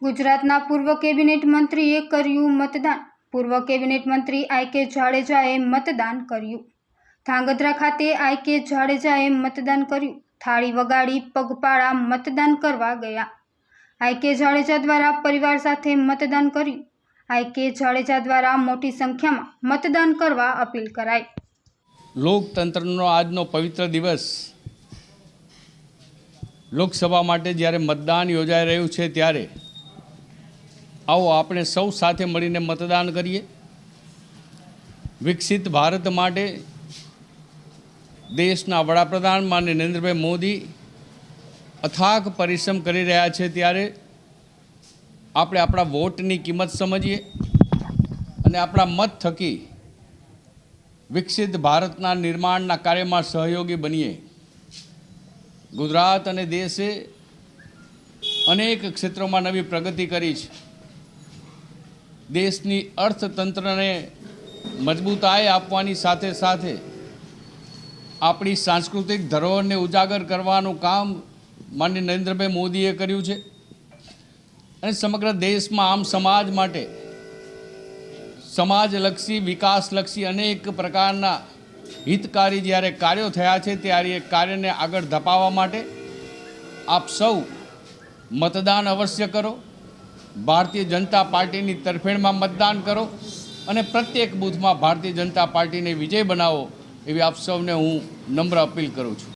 ગુજરાતના પૂર્વ કેબિનેટ મંત્રીએ કર્યું મતદાન। પૂર્વ કેબિનેટ મંત્રી આઈ.કે. જાડેજાએ મતદાન કર્યું। ધાંગધ્રા ખાતે આઈ.કે. જાડેજાએ મતદાન કર્યું। થાળી વગાડી પગપાળા મતદાન કરવા ગયા। આઈ.કે. જાડેજા દ્વારા પરિવાર સાથે મતદાન કર્યું। આઈ.કે. જાડેજા દ્વારા મોટી સંખ્યામાં મતદાન કરવા અપીલ કરાઈ। લોકતંત્રનો આજનો પવિત્ર દિવસ લોકસભા માટે જ્યારે મતદાન યોજાઈ રહ્યું છે ત્યારે આવો આપણે સૌ સાથે મળીને મતદાન કરીએ। વિકસિત ભારત માટે દેશના વડાપ્રધાન માનનીય નરેન્દ્રભાઈ મોદી અથાગ પરિશ્રમ કરી રહ્યા છે ત્યારે આપણે આપણા વોટની કિંમત સમજીએ અને આપણા મત થકી વિકસિત ભારતના નિર્માણના કાર્યમાં સહયોગી બનીએ। ગુજરાત અને દેશે અનેક ક્ષેત્રોમાં નવી પ્રગતિ કરી છે। દેશની અર્થતંત્રને મજબૂતાઈ આપવાની સાથે સાથે આપણી સાંસ્કૃતિક ધરોહરને ઉજાગર કરવાનું કામ માનનીય નરેન્દ્રભાઈ મોદીએ કર્યું છે અને સમગ્ર દેશમાં આમ સમાજ માટે સમાજલક્ષી વિકાસલક્ષી અનેક પ્રકારના હિતકારી જ્યારે કાર્યો થયા છે ત્યારે એ કાર્યને આગળ ધપાવવા માટે આપ સૌ મતદાન અવશ્ય કરો। ભારતીય જનતા પાર્ટીની તરફેણમાં મતદાન કરો અને પ્રત્યેક બૂથમાં ભારતીય જનતા પાર્ટીને વિજય બનાવો એવી આપ સૌને હું નમ્ર અપીલ કરું છું।